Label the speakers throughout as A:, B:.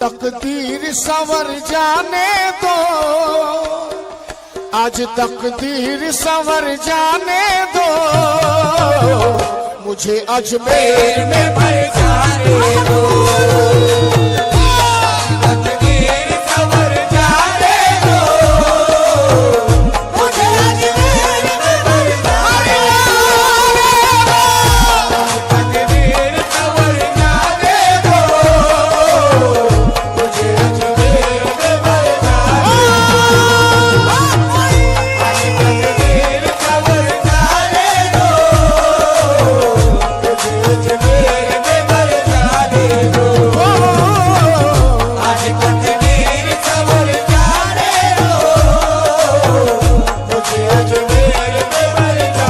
A: तकदीर संवर जाने दो, आज तकदीर संवर जाने दो, मुझे अजमेर में मर जाने दो। तकदीर संवर जाने दो, मुझे अजमेर में मर जाने दो। तकदीर संवर जाने दो, मुझे अजमेर में मर जाने दो। आज तकदीर संवर जाने दो, मुझे अजमेर में मर जाने दो।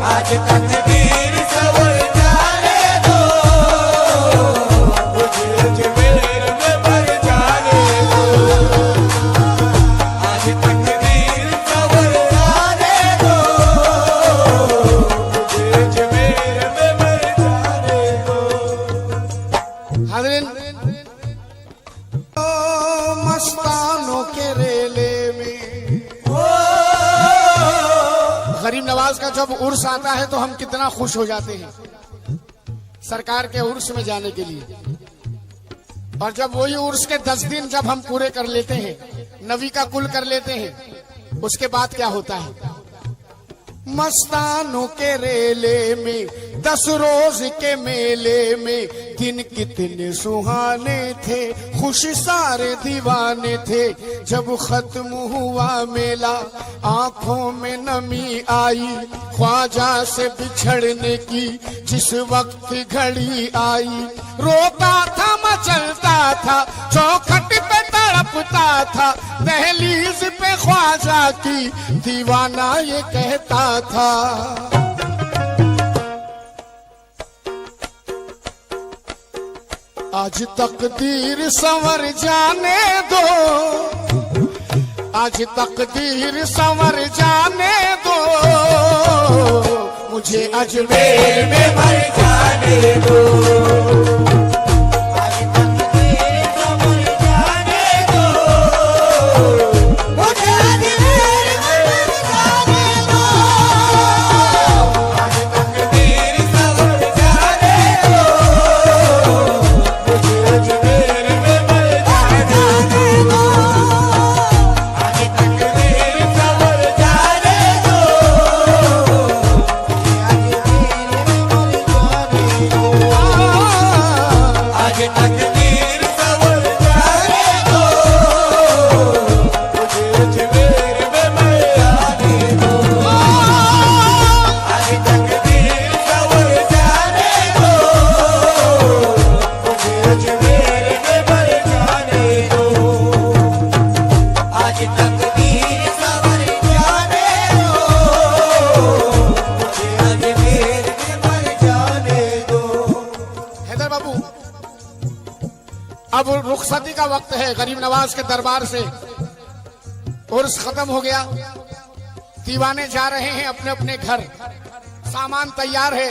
A: आज तकदीर संवर जाने दो, मुझे अजमेर में मर जाने दो। आज तकदीर संवर जाने दो, मुझे अजमेर में मर जाने दो। हाज़रीन, मस्तानों के रेले में गरीब नवाज का जब उर्स आता है तो हम कितना खुश हो जाते हैं सरकार के उर्स में जाने के लिए। और जब वही उर्स के 10 दिन जब हम पूरे कर लेते हैं, नबी का कुल कर लेते हैं, उसके बाद क्या होता है? मस्तानों के रेले में 10 रोज के मेले में दिन कितने सुहाने थे, खुश सारे दीवाने थे। जब खत्म हुआ मेला आंखों में नमी आई, ख्वाजा से बिछड़ने की जिस वक्त घड़ी आई। रोता था मचलता था, चौखट पे तड़पता था, दहलीज पे ख्वाजा की दीवाना ये कहता था। आज तकदीर संवर जाने दो, आज तकदीर संवर जाने दो, मुझे अजमेर में मर जाने दो। आज तकदीर संवर जाने दो, मुझे अजमेर में मर जाने दो। आज तकदीर संवर जाने दो, मुझे अजमेर में मर जाने दो। आज तकदीर संवर जाने दो, आज तकदीर संवर जाने दो, मुझे अजमेर में मर जाने दो। आज तकदीर संवर जाने दो, मुझे अजमेर में मर जाने दो। आज तकदीर संवर जाने दो, मुझे अजमेर में मर जाने दो। हैदर बाबू, अब रुखसती का वक्त है गरीब नवाज के दरबार से। उर्स खत्म हो गया, दीवाने जा रहे हैं अपने अपने घर, सामान तैयार है।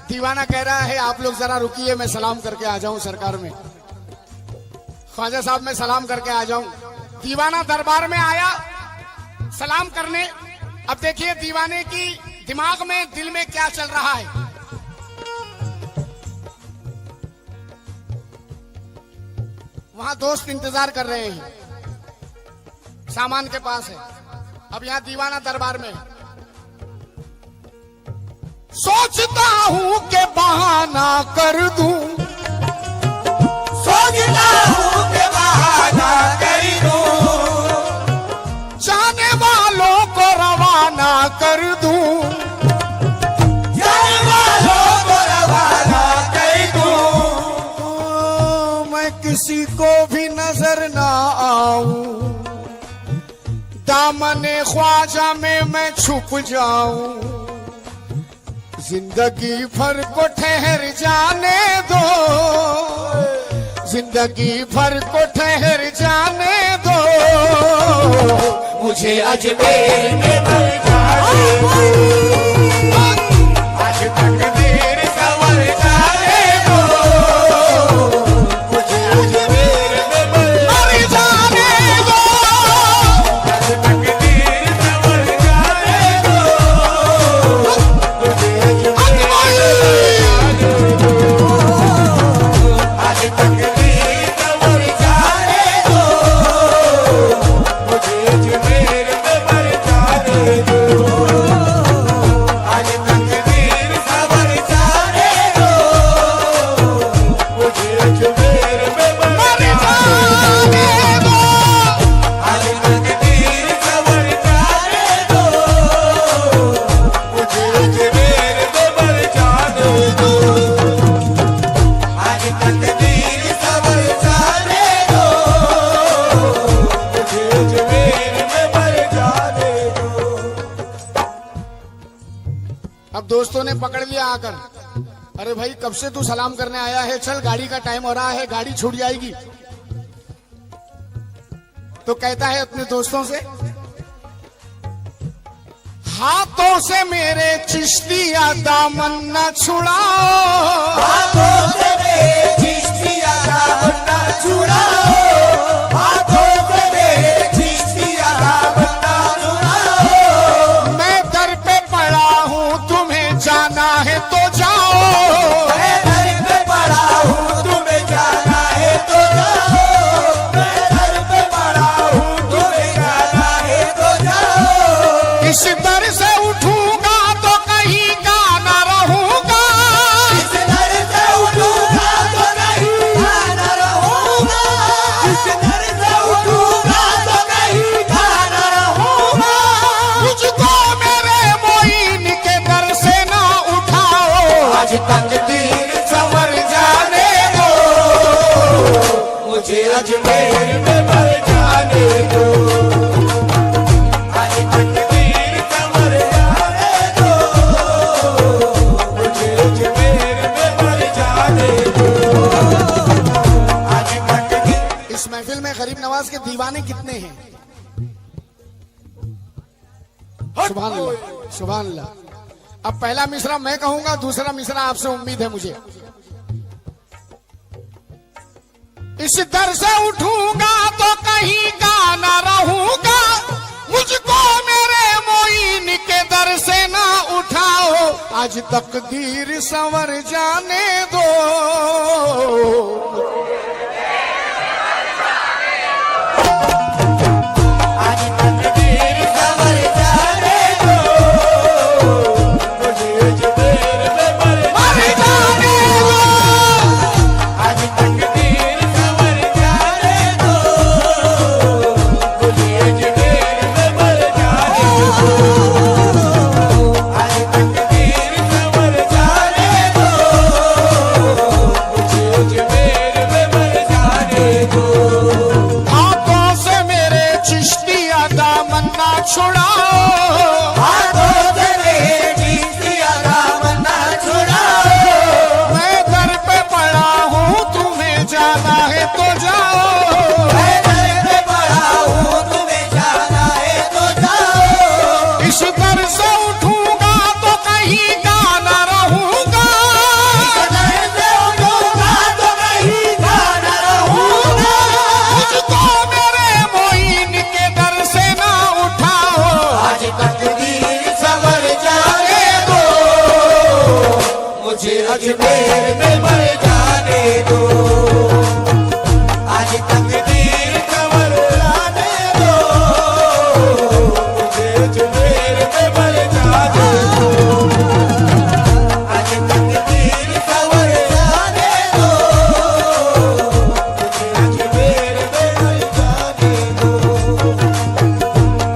A: दीवाना कह रहा है आप लोग जरा रुकिए, मैं सलाम करके आ जाऊं सरकार में। ख्वाजा साहब मैं सलाम करके आ जाऊं। दीवाना दरबार में आया सलाम करने। अब देखिए दीवाने की दिमाग में, दिल में क्या चल रहा है। वहां दोस्त इंतजार कर रहे हैं, सामान के पास है। अब यहाँ दीवाना दरबार में सोचता हूँ कि बहाना कर दूं, सोचता हूँ कि बहाना कर दूं, जाने वालों को रवाना कर दूं, जाने वालों को रवाना कर दूं, मैं किसी को भी नजर ना आऊं, दामने ख्वाजा में मैं छुप जाऊं। जिंदगी भर को ठहर जाने दो, जिंदगी भर को ठहर जाने दो, मुझे अजमेर में मर जाने दो। आज तकदीर संवर जाने दो, अब दोस्तों ने पकड़ लिया आकर, अरे भाई कब से तू सलाम करने आया है, चल गाड़ी का टाइम हो रहा है, गाड़ी छूट जाएगी। तो कहता है अपने दोस्तों से, हाथों से मेरे चिश्तिया दामन न छुड़ाओ,
B: हाथों से मेरे चिश्तिया दामन न छुड़ाओ, हाथों से मेरे चिश्तिया दामन न छुड़ाओ।
A: मैं दर पे पड़ा हूँ, तुम्हें जाना है तो जाओ,
B: मैं दर पे पड़ा हूँ, तुम्हें जाना है तो जाओ, मैं दर पे पड़ा हूँ, तुम्हें जाना है तो जाओ।
A: इस दर से उठूंगा तो कहीं का न रहूंगा,
B: इस दर से उठूंगा तो कहीं का न रहूंगा, इस दर से उठूंगा तो कहीं का न रहूंगा।
A: मुझको मेरे मोइन के दर से ना उठाओ,
B: आज तकदीर संवर जाने दो, मुझे अजमेर में मर जाने दो, आज तकदीर संवर जाने दो, मुझे अजमेर में मर जाने दो, आज तकदीर।
A: इस महफिल में गरीब नवाज के दीवाने कितने हैं? सुभान अल्लाह, सुभान अल्लाह। अब पहला मिसरा मैं कहूंगा, दूसरा मिसरा आपसे उम्मीद है मुझे। इस दर से उठूंगा तो कहीं का न रहूंगा, मुझको मेरे मोइन के दर से ना उठाओ, आज तकदीर संवर जाने दो।
B: आज तकदीर संवर जाने दो, मुझे अजमेर में मर जाने दो, आज तकदीर संवर जाने दो, मुझे अजमेर में मर जाने दो, आज तकदीर संवर जाने दो, मुझे अजमेर में मर जाने दो।
A: हाथों से मेरे चिश्तिया दामन ना छुड़ाओ,
B: हाथों से मेरे चिश्तिया दामन न छुड़ाओ,
A: मैं दर पे पड़ा हूँ, तुम्हें जाना है तो जाओ,
B: मैं दर पे पड़ा हूँ, तुम्हें जाना है तो जाओ,
A: इस दर से उठूंगा तो कहीं का न रहूंगा,
B: इस दर से उठूंगा तो कहीं का न रहूंगा,
A: मुझको मेरे मोइन के दर से ना उठाओ,
B: आज तकदीर संवर जाने दो, मुझे अजमेर में मर जाने दो, आज तकदीर संवर जाने दो, मुझे अजमेर में मर जाने दो, आज तकदीर संवर जाने दो, मुझे अजमेर में मर जाने दो,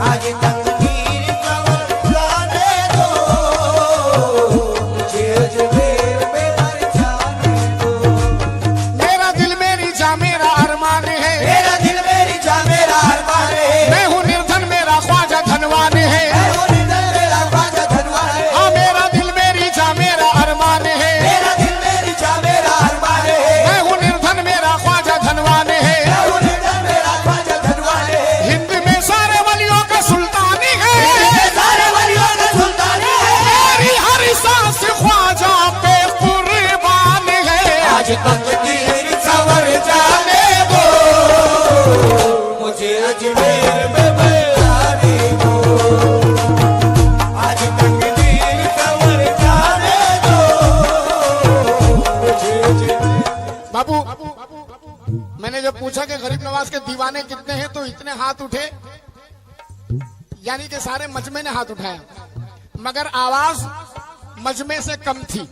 B: आज तकदीर संवर जाने दो, मुझे अजमेर में मर जाने दो।
A: मेरा दिल मेरी जा मेरा अरमान है,
B: मेरा दिल मेरी जा मेरा अरमान है,
A: मैं हूँ निर्धन मेरा ख्वाजा धनवान है,
B: मैं हूँ निर्धन मेरा ख्वाजा धनवान है,
A: हाँ मेरा दिल मेरी जा मेरा अरमान है,
B: मेरा दिल मेरी जा मेरा अरमान है,
A: मैं हूँ निर्धन मेरा ख्वाजा धनवान है,
B: मैं हूँ निर्धन मेरा ख्वाजा धनवान है,
A: हिंद में सारे वलियों का सुल्तान है,
B: ये सारे वलियों का सुल्तान है,
A: मेरी हर सांस ख्वाजा पे कुर्बान है,
B: आज तकदीर संवर जाने दो, मुझे अजमेर में मर जाने दो, आज तकदीर संवर जाने दो, मुझे अजमेर।
A: बाबू मैंने जब पूछा कि गरीब नवाज के दीवाने कितने हैं तो इतने हाथ उठे, यानी कि सारे मजमे ने हाथ उठाया, मगर आवाज मजमे से कम थी,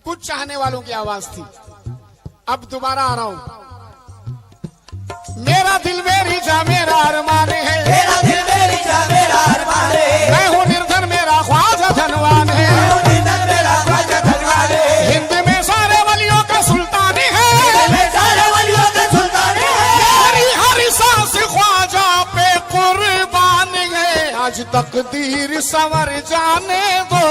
A: कुछ चाहने वालों की आवाज थी। अब दोबारा आ रहा हूं, मेरा दिल मेरी जा मेरा अरमान है,
B: मेरा दिल मेरी जा मेरा अरमान है,
A: मैं हूँ निर्धन मेरा ख्वाजा धनवान है,
B: मैं हूँ निर्धन मेरा ख्वाजा धनवान है,
A: हिंद में सारे वलियों का सुल्तान है,
B: मैं सारे वलियों का सुल्तान है,
A: मेरी हर सांस ख्वाजा पे कुर्बान है, आज तकदीर संवर जाने दो।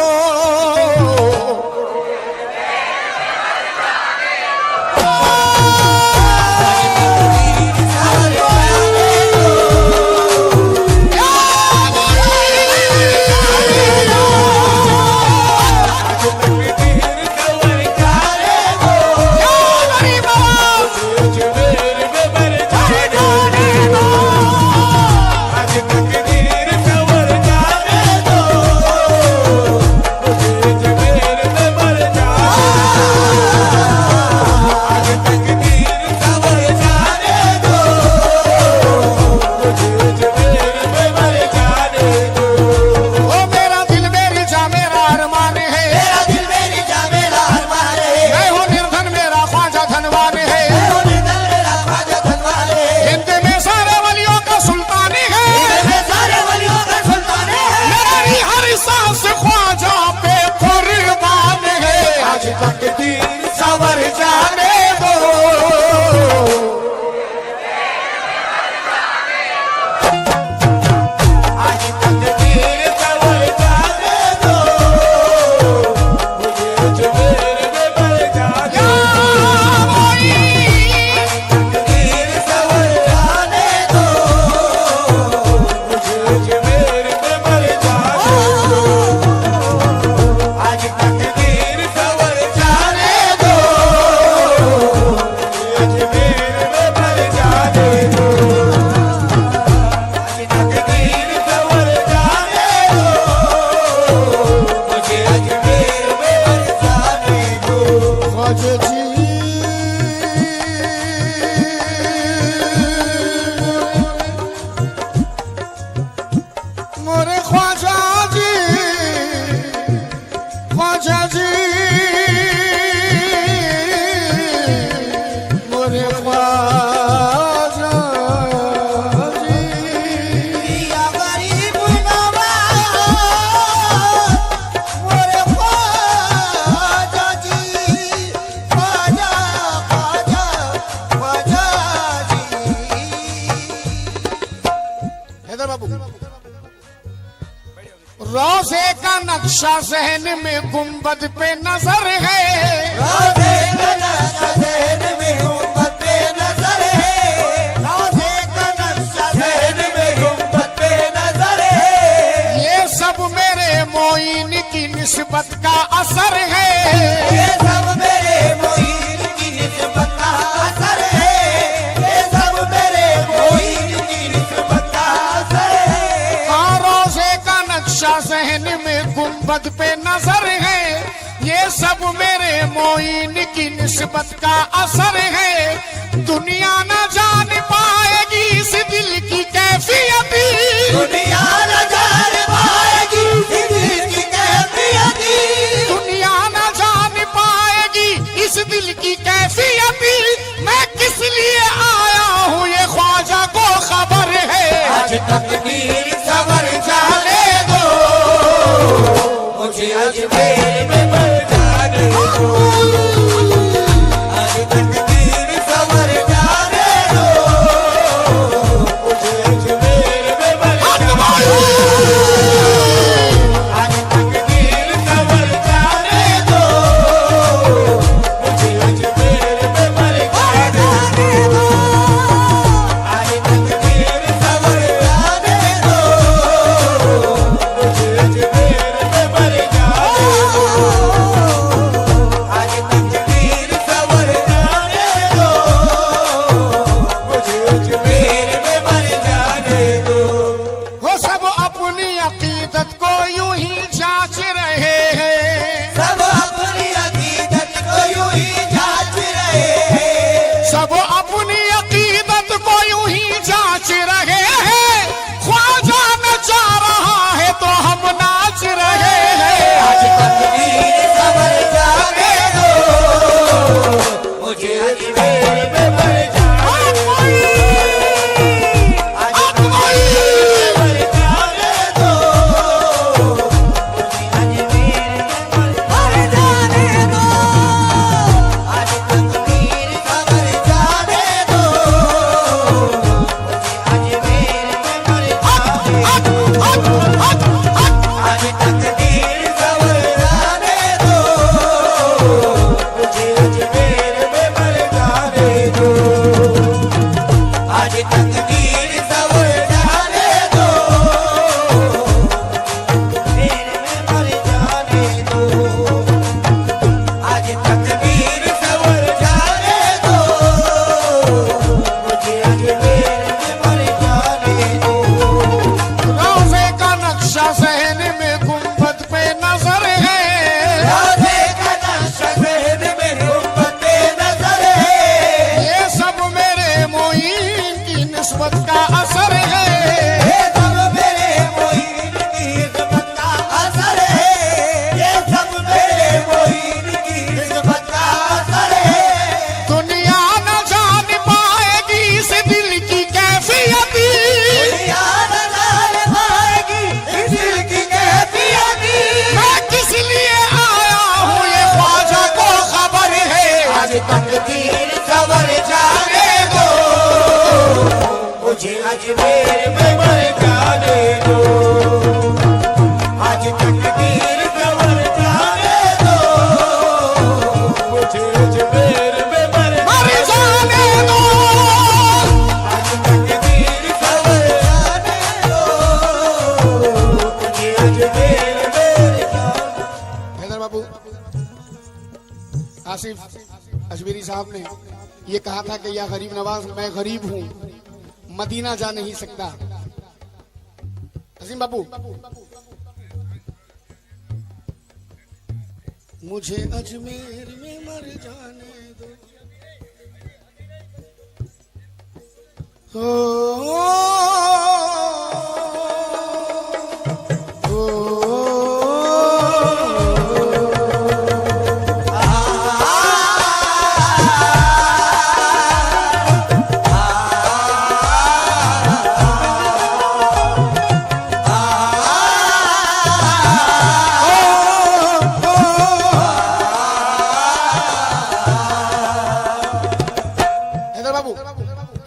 A: मोरे ख्वाजा जी, ख्वाजा जी, मोरे ख्वाजा जी।
B: या गरीब नवाज मोरे ख्वाजा जी, ख्वाजा ख्वाजा ख्वाजा जी।
A: हैदर बाबू, रोज़े का नक्शा ज़हन में गुंबद पे नजर है।
B: रोज़े का नक्शा ज़हन में गुंबद पे नजर है। रोज़े का नक्शा ज़हन में गुंबद पे नजर है।
A: ये सब मेरे मोइन की निस्बत का असर है।
B: ये सब मेरे मोइन की निस्बत का असर है। ये सब मेरे मोइन की निस्बत का असर है।
A: हाँ, रोज़े का नक्शा ज़हन में गुंबद पे नजर है। ये सब मेरे मोइन की निस्बत का असर है। दुनिया न जान पाएगी इस दिल की कैफियत।
B: दुनिया न जान पाएगी इस दिल की कैफियत।
A: दुनिया न जान पाएगी इस दिल की कैफियत। मैं किस लिए आया हूँ ये ख्वाजा को खबर है।
B: आज तकदीर सवर जाने दो, मुझे अजमेर में मर जाने दो। आज तकदीर सवर जाने दो, मुझे अजमेर में मर जाने दो। आज तकदीर सवर जाने दो, मुझे अजमेर में मर जाने दो। आज तकदीर सवर जाने दो, मुझे अजमेर में मर जाने दो। आज तकदीर सवर जाने दो, मुझे अजमेर में मर जाने दो।
A: वो सब अपनी अकीदत को यूं ही जांच रहे हैं।
B: सब अपनी अकीदत को यूं ही जांच रहे हैं।
A: सब अपनी अकीदत को यूं ही जांच रहे हैं। ख्वाजा नचा रहा है तो हम नाच रहे हैं।
B: आज तकदीर सवर जाने दो, मुझे अजमेर में मर जाने दो। आज तकदीर सवर जाने दो, मुझे अजमेर में मर जाने दो। आज तकदीर सवर जाने दो, मुझे अजमेर में मर जाने दो।
A: साहब ने ये कहा था कि या गरीब नवाज मैं गरीब हूं, मदीना जा नहीं सकता। अजीम बाबू, मुझे अजमेर में मर जाने दो।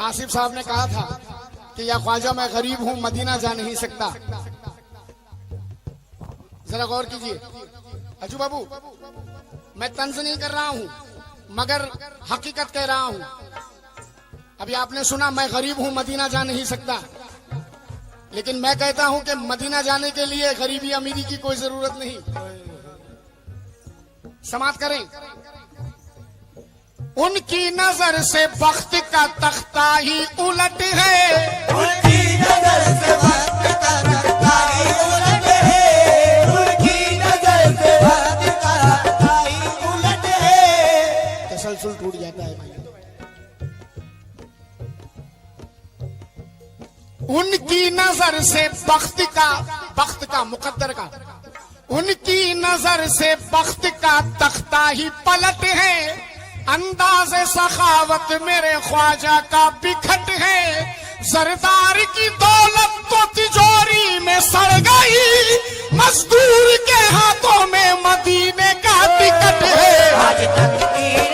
A: आसिफ साहब ने कहा था कि या ख्वाजा मैं गरीब हूं, मदीना जा नहीं सकता। जरा गौर कीजिए अजू बाबू, मैं तंज नहीं कर रहा हूं मगर हकीकत कह रहा हूं। अभी आपने सुना मैं गरीब हूं, मदीना जा नहीं सकता, लेकिन मैं कहता हूं कि मदीना जाने के लिए गरीबी अमीरी की कोई जरूरत नहीं। समाप्त करें। उनकी नजर से वक्त का तख्ता ही उलट है,
B: उनकी नजर से वक्त का तख्ता ही उलट है, उनकी नजर से वक्त का तख्ता ही उलट है।
A: तसलसल टूट जाता है भाई। उनकी नजर से वक्त का मुकद्दर का, उनकी नजर से वक्त का तख्ता ही पलट है। अंदाज़े सखावत मेरे ख्वाजा का बिखट है। सरदार की दौलत तो तिजोरी में सड़ गई, मजदूर के हाथों में मदीने का टिकट है।
B: आज तक तीर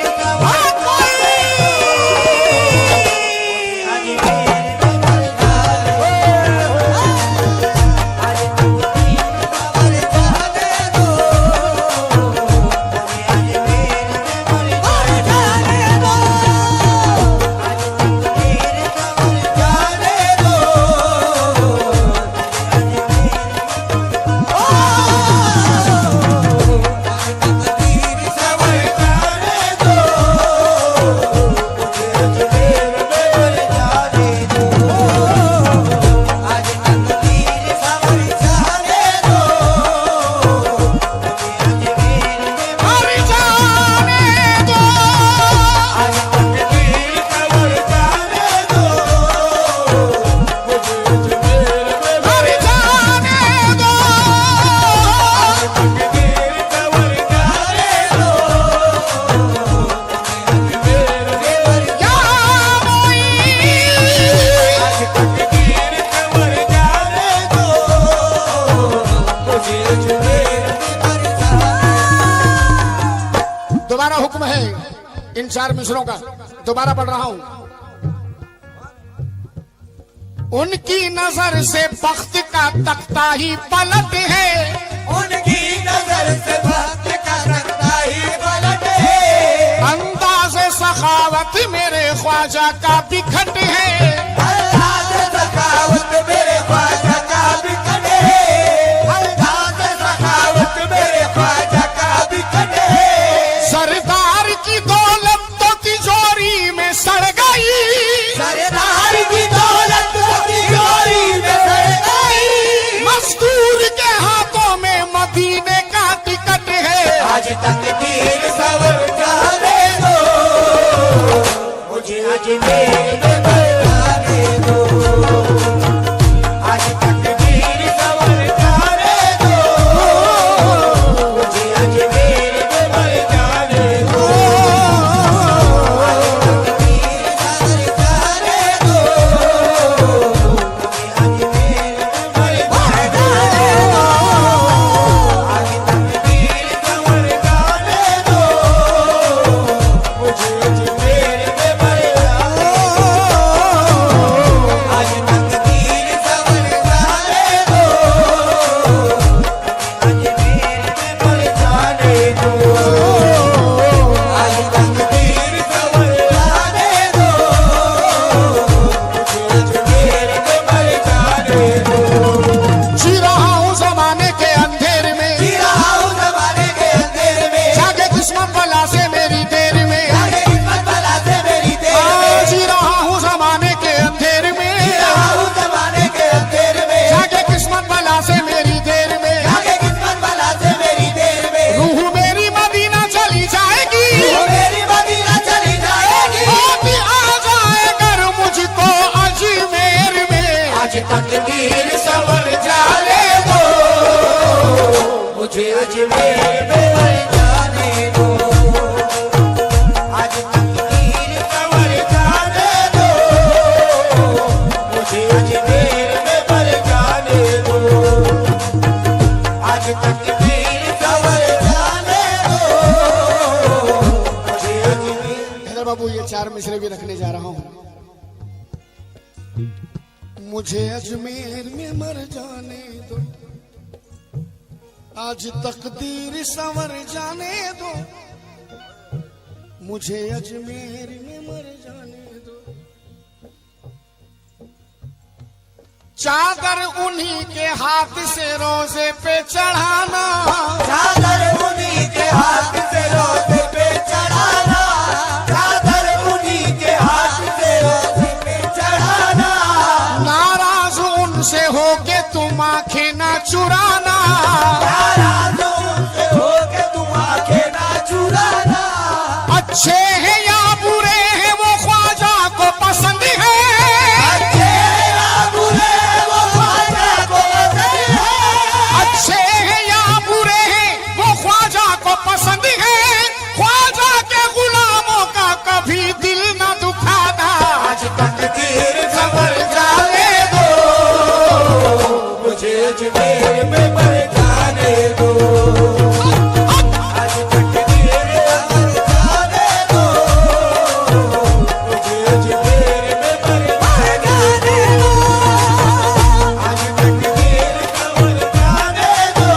A: दोबारा हुक्म है इन 4 मिसरों का, दोबारा पढ़ रहा हूं। उनकी नजर से वक्त का तख्ता ही पलट है,
B: उनकी नजर से वक्त का तख्ता ही पलट है।
A: अंदाज़े सखावत मेरे ख्वाजा का बिखट है।
B: अंदाज़े सखावत मेरे ख्वाजा का बिखट है, अंदाज़े सखावत मेरे ख्वाजा का बिखट है।
A: सरदार की दौलत तो तिजोरी में सड़ गई,
B: सरदार की दौलत तो तिजोरी में सड़ गई,
A: मजदूर के हाथों में मदीने का टिकट है।
B: आज तक तीर सवर जाने दो, मुझे अजमेर में जाने दो। आज तक तीर सवर जाने दो, मुझे अजमेर में जाने दो। आज तक तीर सवर जाने दो, मुझे अजमेर में जाने दो। आज तक तीर सवर जाने दो, मुझे अजमेर में जाने दो।
A: लिए 4 मिसरे भी रखने जा रहा हूं। मुझे अजमेर में मर जाने दो, आज तकदीर संवर जाने दो, मुझे अजमेर में मर जाने दो। चादर उन्हीं के हाथ से रोजे पे चढ़ाना,
B: चादर उन्हीं के हाथ से रोजे पे चढ़ाना, चादर उन्हीं के हाथ से रोजे पे चढ़ाना।
A: नाराज उनसे होके तुम आंखें ना चुराना,
B: नाराज उनसे होके तुम आंखें ना चुराना।
A: अच्छे हैं या बुरे हैं वो ख्वाजा को पसंद है,
B: अच्छे या बुरे वो ख्वाजा को पसंद है,
A: अच्छे हैं या बुरे हैं वो ख्वाजा को पसंद है। ख्वाजा के गुलामों का कभी दिल न दुखाना,
B: आज तकदीर संवर जाने दो, मुझे अजमेर में मर जाने दो। आज तकदीर संवर जाने दो, मुझे अजमेर में मर जाने दो। आज तकदीर संवर जाने दो,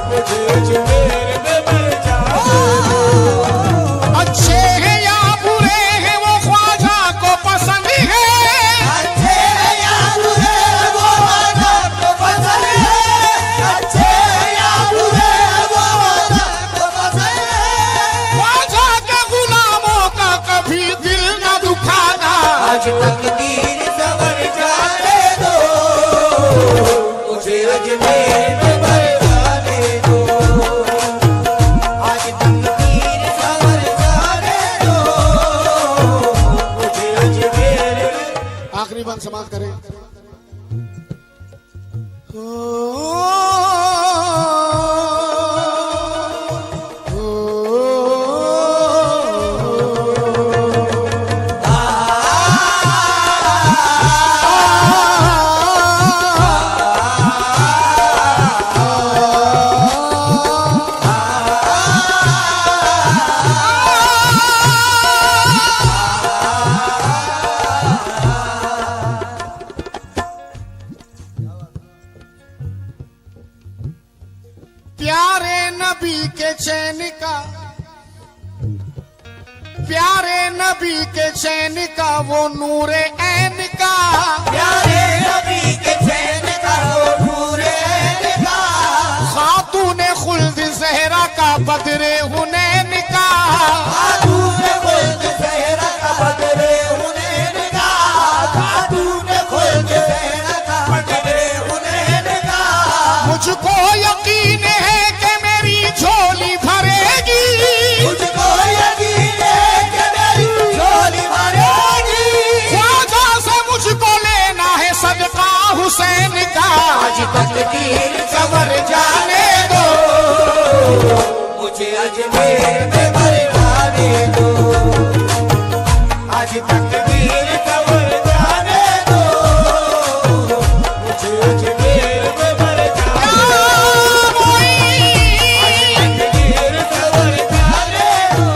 B: मुझे अजमेर में मर जाने दो।
A: अच्छे हैं या बुरे हैं वो ख्वाजा को पसंद है,
B: अच्छे या बुरे वो वादा को पसंद है, अच्छे या बुरे वो वादा को पसंद है।
A: ख्वाजा के गुलामों का कभी दिल न दुखाना।
B: आज तकदीर संवर जाने दो, मुझे अजमेर में मर जाने दो। आज तकदीर संवर जाने दो, मुझे अजमेर में।
A: आखिरी बात समाप्त करें। ओ, ओ, प्यारे नबी के चैन का, प्यारे नबी के चैन का वो नूरे ऐन का,
B: प्यारे नबी के चैन का वो नूरे ऐन का,
A: खातूने खुल्द ज़हरा का बदरे हुनैन का,
B: खातूने खुल्द ज़हरा का बदरे हुनैन का, खातूने खुल्द ज़हरा का बदरे हुनैन का।
A: मुझको यकीन है कि मेरी झोली भरेगी,
B: मुझको यकीन है कि मेरी झोली भरेगी।
A: ख्वाजा से मुझको लेना है सदका हुसैन का। आज तकदीर संवर जाने दो,
B: मुझे अजमेर में मर जाने दो। आज तकदीर संवर जाने दो, मुझे अजमेर में मर जाने दो। तकदीर संवर जाने दो,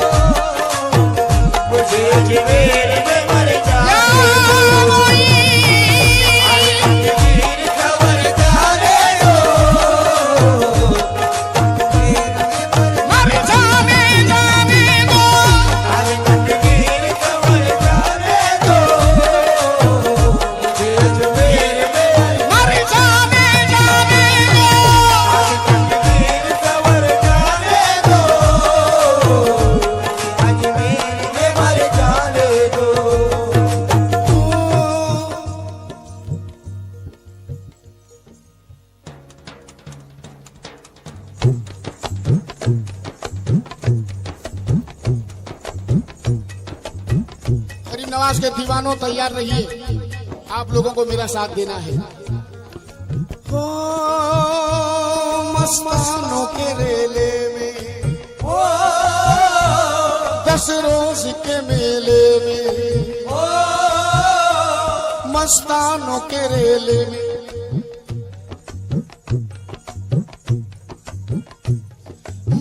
B: मुझे अजमेर में मर जाने दो। तकदीर संवर जाने दो,
A: मर जाने जाने दो,
B: आज तकदीर संवर जाने दो, मुझे अजमेर में
A: मर जाने जाने दो।
B: आज तकदीर संवर जाने दो, अजमेर में मर जाने दो।
A: गरीब नवाज के दीवानों तैयार रहिए, आप लोगों को मेरा साथ देना है। ओ मस्तानों के रेले में,
B: ओ
A: 10 रोज के मेले में,
B: ओ
A: मस्तानों के रेले में,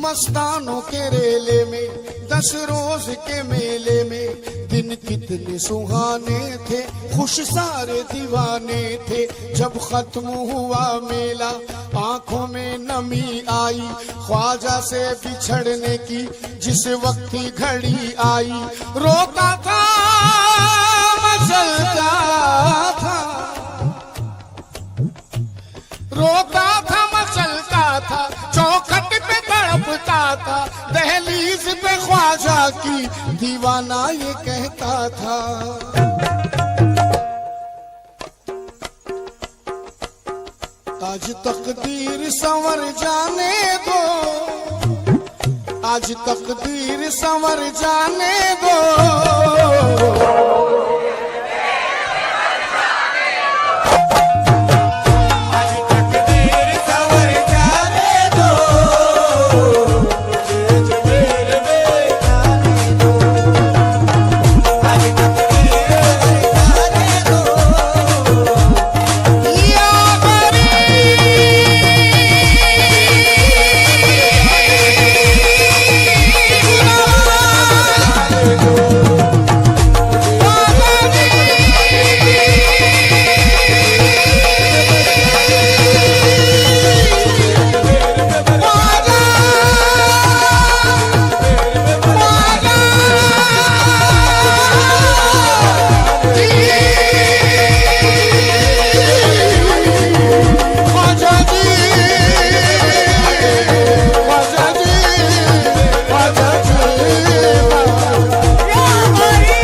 A: मस्तानों के रेले में 10 रोज के मेले में दिन कितने सुहाने थे, खुश सारे दीवाने थे। जब खत्म हुआ मेला आंखों में नमी आई, ख्वाजा से बिछड़ने की जिस वक्त की घड़ी आई। रोता था मचलता था, रोता था मचलता था, चौखट पे तड़पता था, दहलीज पे ख्वाजा की दीवाना ये कहता था। आज तकदीर संवर जाने दो, आज तकदीर संवर जाने दो,